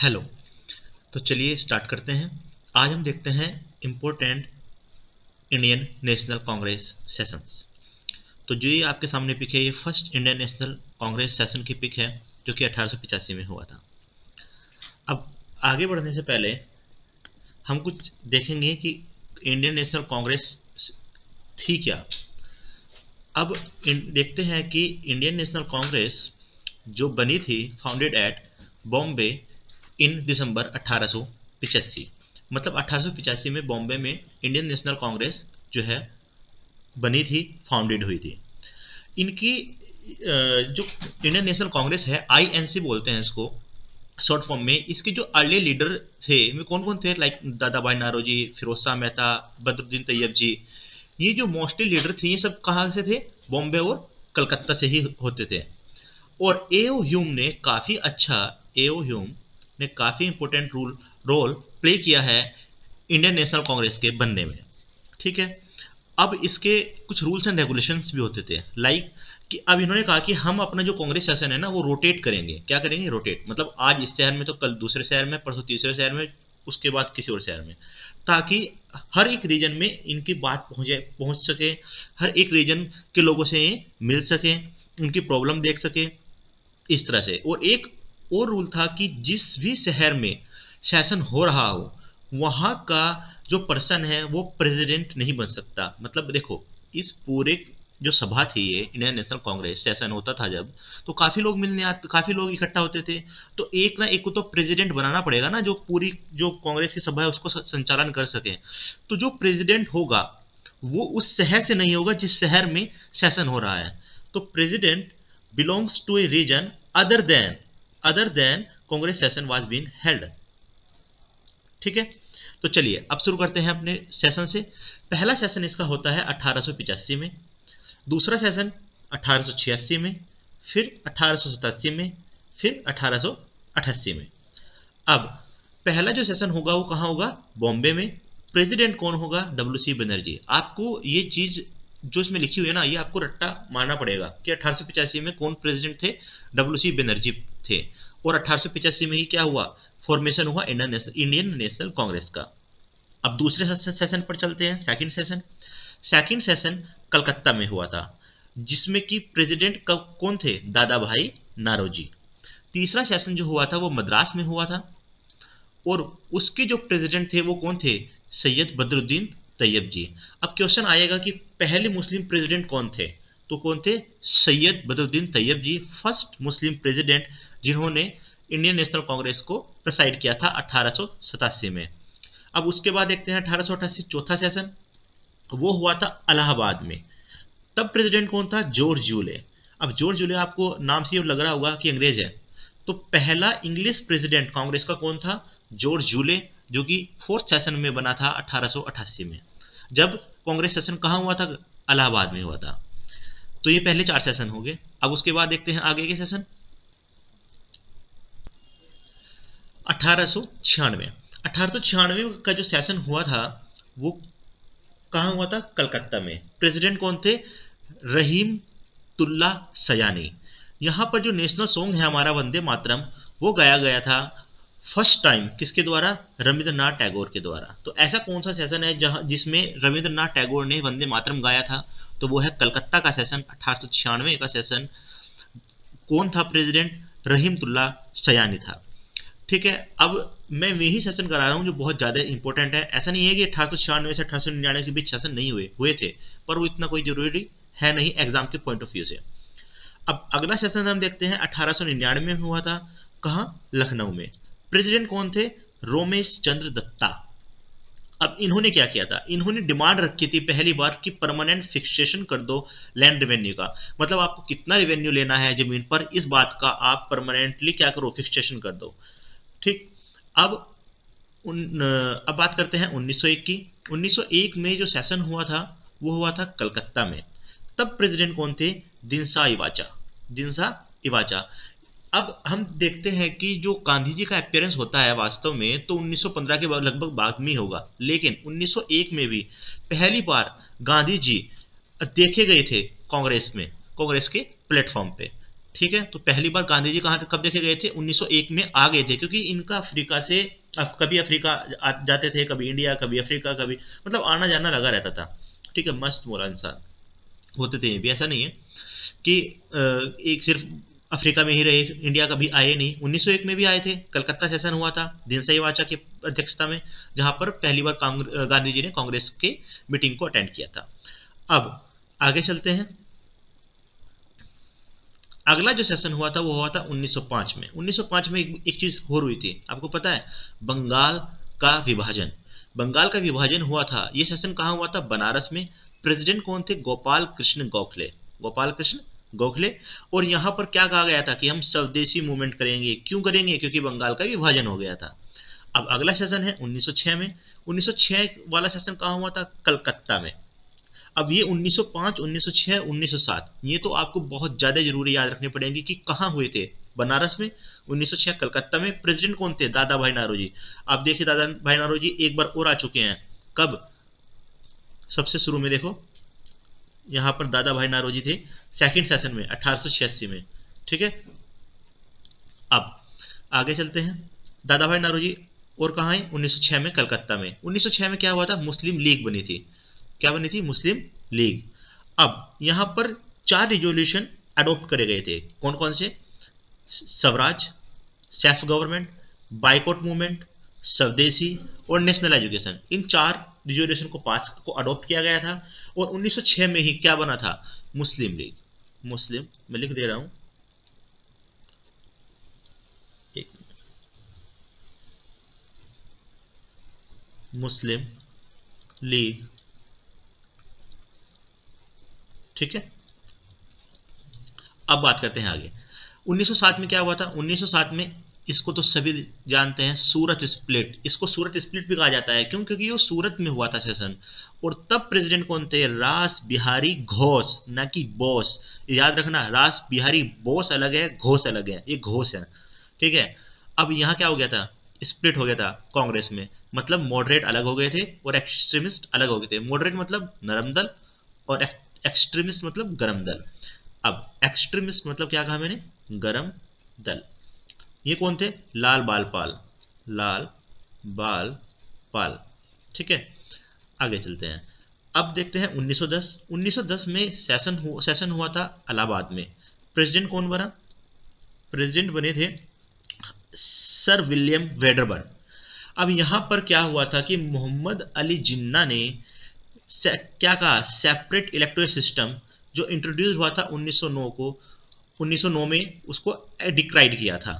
Hello. तो चलिए start करते हैं। आज हम देखते हैं important Indian National Congress sessions. तो जो ये आपके सामने पिक है, ये first Indian National Congress session की पिक है जो कि 1885 में हुआ था। अब आगे बढ़ने से पहले हम कुछ देखेंगे कि इंडियन नेशनल कांग्रेस थी क्या। अब देखते हैं कि इंडियन नेशनल कांग्रेस जो बनी थी, फाउंडेड एट बॉम्बे इन दिसंबर 1885। मतलब 1885 में बॉम्बे में इंडियन नेशनल कांग्रेस जो है बनी थी, फाउंडेड हुई थी। इनकी जो इंडियन नेशनल कांग्रेस है, आईएनसी बोलते हैं इसको शॉर्ट फॉर्म में। इसके जो अर्ली लीडर थे वे कौन कौन थे, लाइक दादा भाई नारोजी, फिरोज शाह मेहता, बदरुद्दीन तैयब जी। ये जो मोस्टली लीडर थे ये सब कहाँ से थे, बॉम्बे और कलकत्ता से ही होते थे। और एओ ह्यूम ने काफी अच्छा, एओ ह्यूम ने काफी इंपॉर्टेंट रोल प्ले किया है इंडियन नेशनल कांग्रेस के बनने में। ठीक है। अब इसके कुछ रूल्स एंड रेगुलेशंस भी होते थे, लाइक कि अब इन्होंने कहा कि हम अपना जो कांग्रेस सेशन है ना वो रोटेट करेंगे। क्या करेंगे, रोटेट, मतलब आज इस शहर में तो कल दूसरे शहर में, परसों तीसरे शहर में, उसके बाद किसी और शहर में, ताकि हर एक रीजन में इनकी बात पहुंच सके, हर एक रीजन के लोगों से ये मिल सके, उनकी प्रॉब्लम देख सके, इस तरह से। और एक और रूल था कि जिस भी शहर में सेशन हो रहा हो वहां का जो पर्सन है वो प्रेसिडेंट नहीं बन सकता। मतलब देखो, इस पूरे जो सभा थी, ये इंडियन नेशनल कांग्रेस सेशन होता था जब, तो काफी लोग मिलने आते, काफी लोग इकट्ठा होते थे। तो एक ना एक को तो प्रेसिडेंट बनाना पड़ेगा ना, जो पूरी जो कांग्रेस की सभा है उसको संचालन कर सके। तो जो प्रेसिडेंट होगा वो उस शहर से नहीं होगा जिस शहर में सेशन हो रहा है। तो president belongs to a region other than Congress session was being held। ठीक है। तो चलिए अब शुरू करते हैं अपने सेशन से। पहला सेशन इसका होता है 1885 में, दूसरा सेशन 1886 में, फिर 1887 में, फिर 1888 में। अब पहला जो सेशन होगा वो कहाँ होगा, बॉम्बे में। प्रेसिडेंट कौन होगा, डब्ल्यू सी बनर्जी। आपको ये चीज जो इसमें लिखी हुई है ना, ये आपको रट्टा मारना पड़ेगा कि 1885 में कौन प्रेसिडेंट थे, डब्ल्यू सी बनर्जी थे। और 1885 में ही क्या हुआ, फॉर्मेशन हुआ इंडियन नेशनल कांग्रेस का। अब दूसरे सेशन पर चलते हैं, सेकंड सेशन कलकत्ता में हुआ था, जिसमें कि प्रेसिडेंट कौन थे, दादा भाई नारोजी। तीसरा सेशन जो हुआ था वो मद्रास में हुआ था, और उसके जो प्रेसिडेंट थे वो कौन थे, सैयद बदरुद्दीन तैयब जी। अब क्वेश्चन आएगा कि पहले मुस्लिम प्रेसिडेंट कौन थे, तो कौन थे, सैयद बदरुद्दीन तैयब जी, फर्स्ट मुस्लिम प्रेसिडेंट जिन्होंने इंडियन नेशनल कांग्रेस को प्रेसाइड किया था 1887 में। अब उसके बाद देखते हैं 1888 चौथा सेशन, वो हुआ था इलाहाबाद में। तब प्रेसिडेंट कौन था, जॉर्ज यूले। अब जॉर्ज यूले आपको नाम से लग रहा होगा कि अंग्रेज है। तो पहला इंग्लिश प्रेसिडेंट कांग्रेस का कौन था, जॉर्ज यूले, जो कि फोर्थ सेशन में बना था 1888 में। जब कांग्रेस सेशन कहाँ हुआ था, इलाहाबाद में हुआ था। तो ये पहले 4 सेशन हो गए। अब उसके बाद देखते हैं आगे के सेशन। 1896 1896 का जो सेशन हुआ था वो कहाँ हुआ था, कलकत्ता में। प्रेसिडेंट कौन थे, रहीम तुल्ला सयानी। यहाँ पर जो नेशनल सॉन्ग है हमारा वंदे मातरम, वो गाया गया था फर्स्ट टाइम किसके द्वारा, रविंद्रनाथ टैगोर के द्वारा। तो ऐसा कौन सा सेशन है जहां जिसमें रविंद्रनाथ टैगोर ने वंदे मातरम गाया था, तो वो है कलकत्ता का सेशन 1896 का सेशन। कौन था प्रेसिडेंट, रहीमतुल्ला सयानी था। ठीक है। अब मैं वही सेशन करा रहा हूँ जो बहुत ज्यादा इंपॉर्टेंट है। ऐसा नहीं है कि 1896 से 1899 के बीच सेशन नहीं हुए, हुए थे, पर वो इतना कोई जरूरी है नहीं एग्जाम के पॉइंट ऑफ व्यू से। अब अगला सेशन हम देखते हैं 1899 में हुआ था, कहाँ, लखनऊ में। प्रेसिडेंट कौन थे, रोमेश चंद्र दत्ता। अब इन्होंने क्या किया था, इन्होंने डिमांड रखी थी पहली बार कि परमानेंट फिक्सेशन कर दो लैंड रेवेन्यू का। मतलब आपको कितना रेवेन्यू लेना है जमीन पर, इस बात का आप परमानेंटली क्या करो, फिक्सेशन कर दो। ठीक। अब अब बात करते हैं 1901 की। 1901 में जो सेशन हुआ था वो हुआ था कलकत्ता में। तब प्रेसिडेंट कौन थे, दिनसा इवाचा। अब हम देखते हैं कि जो गांधी जी का अपीयरेंस होता है वास्तव में तो 1915 के लगभग बाद में होगा, लेकिन 1901 में भी पहली बार गांधी जी देखे गए थे कांग्रेस में, कांग्रेस के प्लेटफॉर्म पे। ठीक है, तो पहली बार गांधी जी कहाँ कब देखे गए थे? 1901 में आ गए थे, क्योंकि इनका अफ्रीका से कभी अफ्रीका जाते थे, कभी इंडिया, कभी अफ्रीका, कभी मतलब आना जाना लगा रहता था। ठीक है, मस्त मोला इंसान होते थे, ये भी ऐसा नहीं है कि एक सिर्फ अफ्रीका में ही रहे, इंडिया कभी आए नहीं। 1901 में भी आए थे, कलकत्ता सेशन हुआ था दीनसई वाचा की अध्यक्षता में, जहां पर पहली बार गांधी जी ने कांग्रेस के मीटिंग को अटेंड किया था। अब आगे चलते हैं। अगला जो सेशन हुआ था वो हुआ था 1905 में। 1905 में एक चीज और हुई थी, आपको पता है? बंगाल का विभाजन। बंगाल का विभाजन हुआ था। ये सेशन कहाँ हुआ था? बनारस में। प्रेसिडेंट कौन थे? गोपाल कृष्ण गोखले। गोपाल कृष्ण गोखले। और यहां पर क्या कहा गया था कि हम स्वदेशी मूवमेंट करेंगे। क्यों करेंगे? क्योंकि बंगाल का विभाजन हो गया था। अब अगला सेशन है 1906 में। 1906 वाला सेशन कहाँ हुआ था? कलकत्ता में। अब ये 1905, 1906, 1907 ये तो आपको बहुत ज्यादा जरूरी याद रखने पड़ेंगे कि कहाँ हुए थे। बनारस में, 1906 कलकत्ता में। प्रेसिडेंट कौन थे? दादा भाई नारोजी। आप देखिए दादा भाई नारोजी एक बार और आ चुके हैं। कब? सबसे शुरू में देखो, यहां पर दादा भाई नारोजी थे सेकंड सेशन में 1886 में। ठीक है, अब आगे चलते हैं। दादा भाई नारोजी और कहाँ है? 1906 में कलकत्ता में। 1906 में क्या हुआ था? मुस्लिम लीग बनी थी। क्या बनी थी? मुस्लिम लीग। अब यहां पर 4 रिजोल्यूशन अडॉप्ट करे गए थे। कौन कौन से? Swaraj, self government, boycott movement, स्वदेशी और नेशनल एजुकेशन। इन 4 रिजोल्यूशन को पास को अडॉप्ट किया गया था। और 1906 में ही क्या बना था? मुस्लिम लीग। मुस्लिम, मैं लिख दे रहा हूं, एक मुस्लिम लीग। ठीक है, अब बात करते हैं आगे। 1907 में क्या हुआ था? 1907 में, इसको तो सभी जानते हैं, सूरत स्प्लिट। इसको सूरत स्प्लिट भी कहा जाता है। क्यों? क्योंकि ये सूरत में हुआ था सेशन। और तब प्रेसिडेंट कौन थे? रास बिहारी घोष, ना कि बोस। याद रखना, रास बिहारी बोस अलग है, घोष अलग है, ये घोष है। ठीक है, अब यहां क्या हो गया था? स्प्लिट हो गया था कांग्रेस में। मतलब मॉडरेट अलग हो गए थे और एक्सट्रीमिस्ट अलग हो गए थे। मॉडरेट मतलब नरम दल, और एक्सट्रीमिस्ट मतलब गरम दल। अब एक्सट्रीमिस्ट मतलब क्या कहा मैंने? गरम दल। ये कौन थे? लाल बाल पाल। लाल बाल पाल। ठीक है, आगे चलते हैं। अब देखते हैं 1910। 1910 में सेशन हुआ था इलाहाबाद में। प्रेसिडेंट कौन बना? प्रेसिडेंट बने थे सर विलियम वेडरबर्न। अब यहां पर क्या हुआ था कि मोहम्मद अली जिन्ना ने क्या कहा? सेपरेट इलेक्टोरल सिस्टम जो इंट्रोड्यूस हुआ था 1909 को, 1909 में उसको डिक्राइड किया था।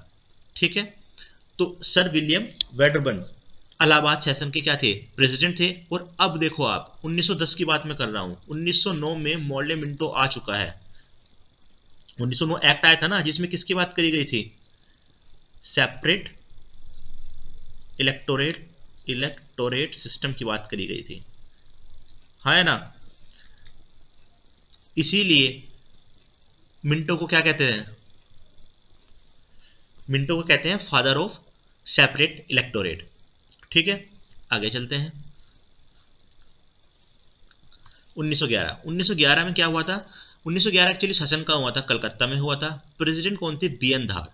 ठीक है, तो sir William Wedderburn Allahabad session के क्या थे? प्रेसिडेंट थे। और अब देखो आप, 1910 की बात मैं कर रहा हूं, 1909 में मॉर्ले मिंटो आ चुका है। 1909 एक्ट आया था ना, जिसमें किसकी बात करी गई थी? सेपरेट इलेक्टोरेट सिस्टम की बात करी गई थी, है ना? इसीलिए मिंटो को क्या कहते हैं? मिंटो को कहते हैं फादर ऑफ सेपरेट इलेक्टोरेट। ठीक है, आगे चलते हैं। 1911। 1911 में क्या हुआ था? 1911 एक्चुअली शासन का हुआ था, कलकत्ता में हुआ था। प्रेसिडेंट कौन थे? बीएन धार।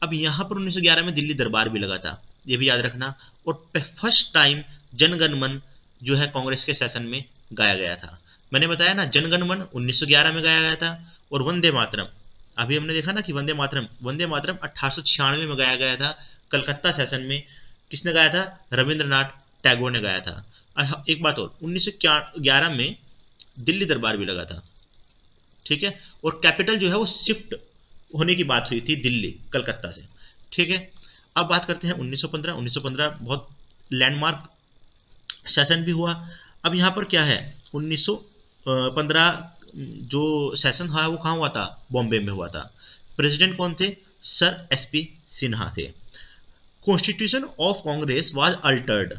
अब यहां पर 1911 में दिल्ली दरबार भी लगा था, ये भी याद रखना। और फर्स्ट टाइम जनगण मन जो है कांग्रेस के सेशन में गाया गया था। मैंने बताया ना, जनगण मन 1911 में गाया गया था। और वंदे मातरम, अभी हमने देखा ना कि वंदे मातरम 1896 में गाया गया था कलकत्ता सेशन में। किसने गाया था? रविंद्रनाथ टैगोर ने गाया था। एक बात और, 1911 में दिल्ली दरबार भी लगा था। ठीक है, और कैपिटल जो है वो शिफ्ट होने की बात हुई थी दिल्ली कलकत्ता से। ठीक है, अब बात करते हैं 1915। 1915 बहुत लैंडमार्क सेशन भी हुआ। अब यहां पर क्या है? 1915 जो सेशन था वो कहां हुआ था? बॉम्बे में हुआ था। प्रेसिडेंट कौन थे? सर एसपी सिन्हा थे। Constitution of Congress was altered,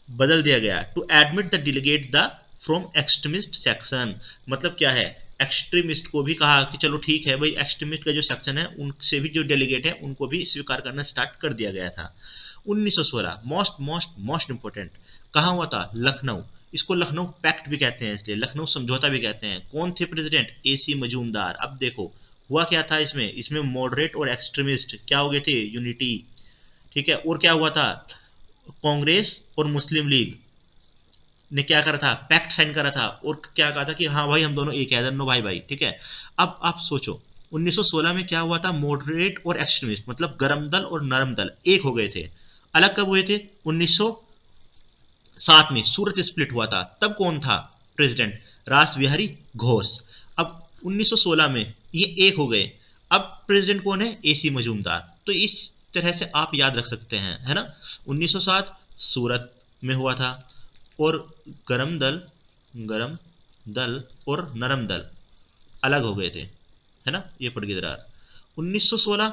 बदल दिया गया to admit the delegate the from extremist section. मतलब क्या है? एक्सट्रीमिस्ट को भी कहा कि चलो ठीक है भाई, एक्सट्रीमिस्ट का जो सेक्शन है उनसे भी जो डेलीगेट है उनको भी स्वीकार करना स्टार्ट कर दिया गया था। 1916 मोस्ट मोस्ट मोस्ट इंपोर्टेंट, कहाँ हुआ था? लखनऊ। इसको लखनऊ पैक्ट भी कहते हैं, इसलिए लखनऊ समझौता भी कहते हैं। कौन थे प्रेसिडेंट? एसी मजूमदार। अब देखो हुआ क्या था इसमें, इसमें मॉडरेट और एक्सट्रीमिस्ट क्या हो गए थे, यूनिटी, ठीक है। और क्या हुआ था, कांग्रेस और मुस्लिम लीग ने क्या करा था, पैक्ट साइन करा था और क्या कहा था कि हाँ भाई हम दोनों एक है, दोनों भाई भाई, ठीक है। अब आप सोचो 1916 में क्या हुआ था, मॉडरेट और एक्सट्रीमिस्ट मतलब गरम दल और नरम दल एक हो गए थे। अलग कब हुए थे, 1907 में सूरत स्प्लिट हुआ था, तब कौन था प्रेसिडेंट, रास बिहारी घोष। अब 1916 में ये एक हो गए, अब प्रेसिडेंट कौन है, एसी मजूमदार। तो इस तरह से आप याद रख सकते हैं, है ना। 1907 सूरत में हुआ था, और गरम दल, गरम दल और नरम दल अलग हो गए थे, है ना, ये पड़ गई दरार। 1916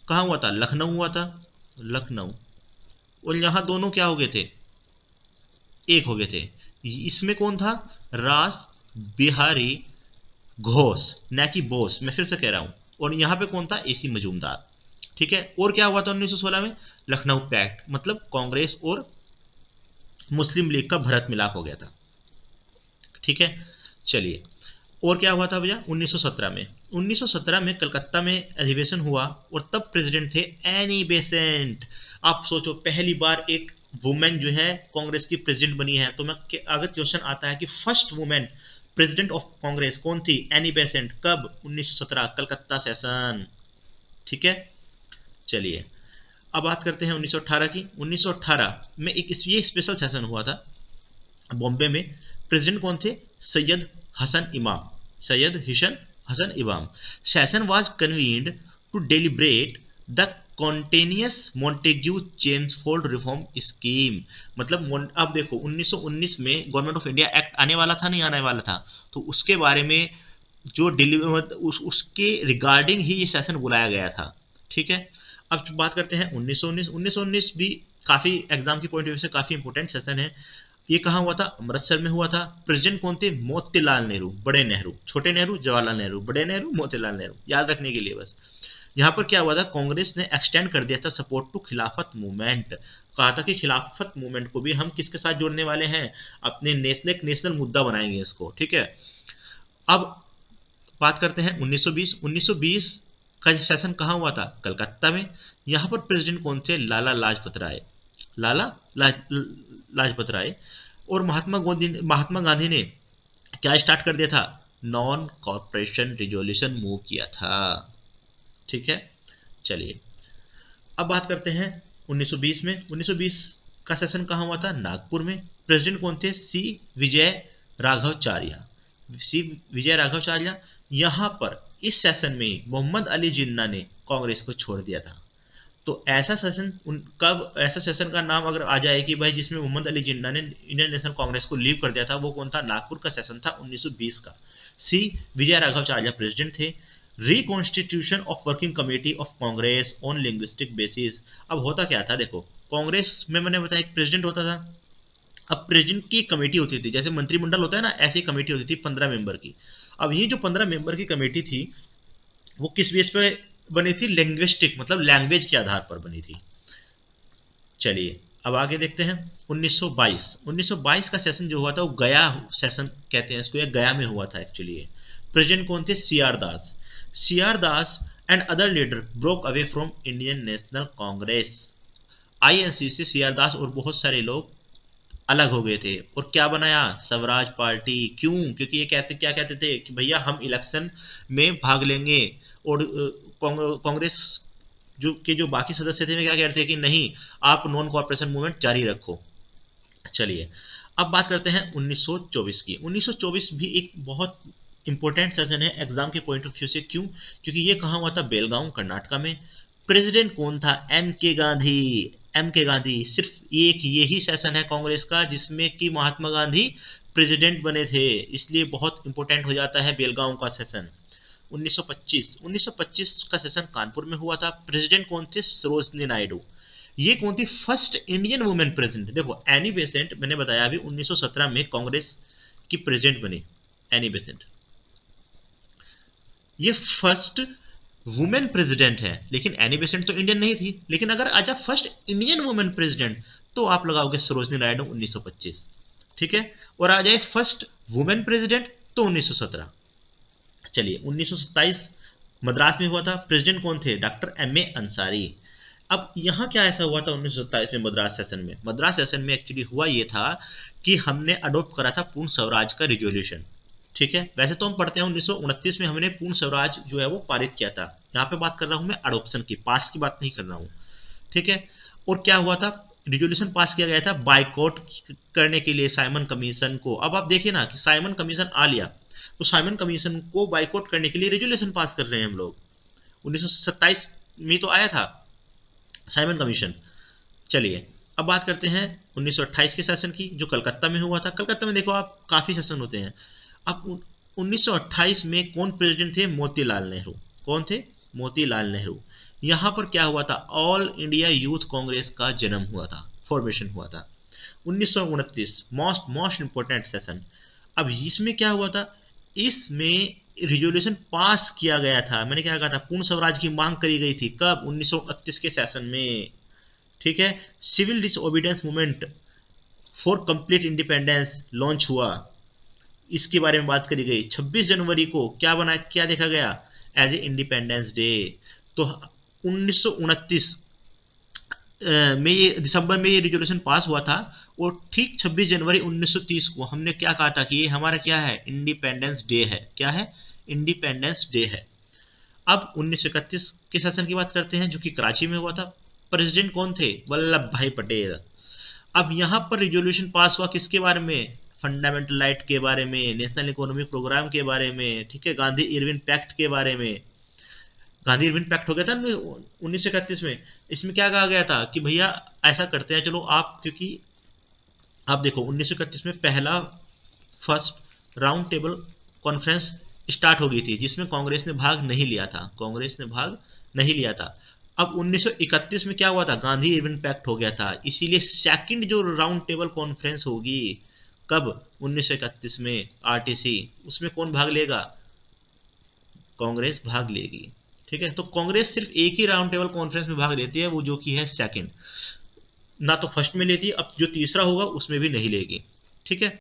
कहाँ हुआ था, लखनऊ हुआ था, लखनऊ। और यहां दोनों क्या हो गए थे, एक हो गए थे। इसमें कौन था, रास बिहारी घोष, न कि बोस, मैं फिर से कह रहा हूं। और यहां पे कौन था, एसी मजूमदार, ठीक है। और क्या हुआ था 1916 में, लखनऊ पैक्ट, मतलब कांग्रेस और मुस्लिम लीग का भरत मिलाप हो गया था, ठीक है। चलिए, और क्या हुआ था भैया 1917 में, 1917 में कलकत्ता में अधिवेशन हुआ और तब प्रेसिडेंट थे एनी बेसेंट। आप सोचो पहली बार एक वुमेन जो है कांग्रेस की प्रेसिडेंट बनी है। तो मैं अगर क्वेश्चन आता है कि first women president of Congress कौन थी, एनी बेसेंट, कब, 1917 कलकत्ता सेशन, ठीक है। चलिए, अब बात करते हैं 1918 की। 1918 में एक ये स्पेशल सेशन हुआ था बॉम्बे में। प्रेसिडेंट कौन थे, सैयद हसन इमाम, सैयद हिशन Hasan Imam. Session was convened to deliberate the contentious Montagu Chelmsford reform scheme. मतलब अब देखो 1919 में गवर्नमेंट ऑफ इंडिया एक्ट आने वाला था, नहीं आने वाला था, तो उसके बारे में जो उसके रिगार्डिंग ही ये सेशन बुलाया गया था, ठीक है। अब बात करते हैं 1919। 1919 भी काफी एग्जाम की पॉइंट ऑफ व्यू से काफी इंपॉर्टेंट सेशन है। ये कहाँ हुआ था, अमृतसर में हुआ था। प्रेसिडेंट कौन थे, मोतीलाल नेहरू, बड़े नेहरू, छोटे नेहरू जवाहरलाल नेहरू, बड़े नेहरू मोतीलाल नेहरू, याद रखने के लिए बस। यहाँ पर क्या हुआ था, कांग्रेस ने एक्सटेंड कर दिया था सपोर्ट टू खिलाफत मूवमेंट। कहा था कि खिलाफत मूवमेंट को भी हम किसके साथ जोड़ने वाले हैं, अपने नेशनल मुद्दा बनाएंगे इसको, ठीक है। अब बात करते हैं 1920। 1920 का सेशन कहाँ हुआ था, कलकत्ता में। यहाँ पर प्रेसिडेंट कौन थे, लाला लाजपत राय, लाला लाजपत राय। और महात्मा गांधी ने क्या स्टार्ट कर दिया था, नॉन कॉर्पोरेशन रिजोल्यूशन मूव किया था, ठीक है। चलिए, अब बात करते हैं 1920 में। 1920 का सेशन कहाँ हुआ था, नागपुर में। प्रेसिडेंट कौन थे, सी विजय राघवाचार्य, सी विजय राघवाचार्य। यहां पर इस सेशन में मोहम्मद अली जिन्ना ने कांग्रेस को छोड़ दिया था। तो ऐसा सेशन कब, ऐसा सेशन का नाम अगर आ जाए कि भाई जिसमें मोहम्मद अली जिन्ना ने इंडियन नेशनल कांग्रेस को लीव कर दिया था, वो कौन था, नागपुर का सेशन था 1920 का। सी विजय राघवाचार्य प्रेसिडेंट थे। Reconstitution of working committee of Congress on linguistic basis. अब होता क्या था, देखो कांग्रेस में मैंने बताया एक प्रेसिडेंट होता था। अब प्रेसिडेंट की कमेटी होती थी, जैसे मंत्रिमंडल होता है ना, ऐसी कमेटी होती थी 15 मेंबर की। अब ये जो 15 मेंबर की कमेटी थी वो किस बेस पे बनी थी, लिंग्विस्टिक मतलब लैंग्वेज के आधार पर बनी थी। चलिए, अब आगे देखते हैं 1922। 1922 का सेशन जो हुआ था वो गया सेशन कहते हैं इसको, या गया में हुआ था एक्चुअली। प्रेसिडेंट कौन थे, C R Das. C R Das and other leader broke away from Indian National Congress, INC से सी आर दास और बहुत सारे लोग अलग हो गए थे। और क्या बनाया, स्वराज पार्टी। क्यों, क्योंकि ये क्या कहते थे कि भैया हम इलेक्शन में भाग लेंगे। और कांग्रेस जो बाकी सदस्य थे वे क्या कहते थे कि नहीं, आप नॉन कॉर्पोरेशन मूवमेंट जारी रखो। चलिए, अब बात करते हैं 1924 की। 1924 भी एक बहुत इंपॉर्टेंट सेशन है एग्जाम के पॉइंट ऑफ व्यू से। क्यों, क्योंकि ये कहाँ हुआ था, बेलगांव कर्नाटका में। प्रेसिडेंट कौन था, एम के गांधी। एम के गांधी, सिर्फ एक यही सेशन है कांग्रेस का जिसमें कि महात्मा गांधी प्रेसिडेंट बने थे, इसलिए बहुत इंपॉर्टेंट हो जाता है बेलगांव का सेशन। 1925 का सेशन कानपुर में हुआ था। प्रेसिडेंट कौन थे, सरोजनी नायडू। ये कौन थी, फर्स्ट इंडियन वुमेन प्रेसिडेंट। देखो एनी बेसेंट मैंने बताया अभी 1917 में कांग्रेस की प्रेसिडेंट बनी, एनी बेसेंट। ये फर्स्ट वुमेन प्रेसिडेंट है, लेकिन एनी बेसेंट तो इंडियन नहीं थी। लेकिन अगर आज फर्स्ट इंडियन वुमेन प्रेसिडेंट तो आप लगाओगे सरोजनी नायडू 1925, ठीक है। और आ जाए फर्स्ट वुमेन प्रेसिडेंट तो 1917। चलिए 1927 मद्रास में हुआ था। प्रेसिडेंट कौन थे? Doctor M A Ansari. अब यहाँ क्या ऐसा हुआ था 1927 में मद्रास सेशन में? मद्रास सेशन में एक्चुअली हुआ ये था कि हमने अडोप्ट करा था पूर्ण स्वराज का रिजोल्यूशन। ठीक है, वैसे तो हम पढ़ते हैं 1929 में हमने पूर्ण स्वराज जो है वो पारित किया था। यहाँ पे बात कर रहा हूँ मैं अडोप्शन की, पास की बात नहीं कर रहा हूँ। ठीक है, और क्या हुआ था? रिजोल्यूशन पास किया गया था बाइकआउट करने के लिए साइमन कमीशन को। अब आप देखिए ना कि साइमन कमीशन आ लिया, तो साइमन कमीशन को बाइकआउट करने के लिए रिजोल्यूशन पास कर रहे हैं हम लोग। 1927 में तो आया था साइमन कमीशन। चलिए अब बात करते हैं 1928 के सेशन की, जो कलकत्ता में हुआ था। कलकत्ता में देखो आप काफी सेशन होते हैं। अब 1928 में कौन प्रेसिडेंट थे? मोतीलाल नेहरू। कौन थे? मोतीलाल नेहरू। यहां पर क्या हुआ था? ऑल इंडिया यूथ कांग्रेस का जन्म हुआ था, फॉर्मेशन हुआ था। 1929 मोस्ट मोस्ट इंपोर्टेंट सेशन। अब इसमें क्या हुआ था? इसमें रिजोल्यूशन पास किया गया था। मैंने क्या कहा था? पूर्ण स्वराज की मांग करी गई थी। कब? 1929 के सेशन में। ठीक है, civil disobedience movement for complete independence launch हुआ, इसके बारे में बात करी गई। 26 जनवरी को क्या बना, क्या देखा गया? As a independence day. तो 1929 में ये दिसंबर में ये रिजोल्यूशन पास हुआ था, और ठीक 26 जनवरी 1930 को हमने क्या कहा था कि ये हमारा क्या है? इंडिपेंडेंस डे है। क्या है? इंडिपेंडेंस डे है। अब 1931 के सेशन की बात करते हैं, जो कि कराची में हुआ था। प्रेसिडेंट कौन थे? वल्लभ भाई पटेल। अब यहां पर रिजोल्यूशन पास हुआ किसके बारे में? फंडामेंटल राइट के बारे में, नेशनल इकोनॉमिक प्रोग्राम के बारे में, ठीक है, गांधी इरविन पैक्ट के बारे में। गांधी इरविन पैक्ट हो गया था 1931 में। इसमें क्या कहा गया था कि भैया ऐसा करते हैं, चलो आप, क्योंकि आप देखो 1931 में पहला first round table conference start हो गई थी, जिसमें कांग्रेस ने भाग नहीं लिया था। कांग्रेस ने भाग नहीं लिया था। अब 1931 में क्या हुआ था? गांधी इरविन पैक्ट हो गया था। इसीलिए सेकंड जो राउंड टेबल कॉन्फ्रेंस होगी, कब? 1931 में, आरटीसी, उसमें कौन भाग लेगा? कांग्रेस भाग लेगी। ठीक है, तो कांग्रेस सिर्फ एक ही राउंड टेबल कॉन्फ्रेंस में भाग लेती है, वो जो कि है सेकंड, ना तो फर्स्ट में लेती है। अब जो तीसरा होगा उसमें भी नहीं लेगी। ठीक है।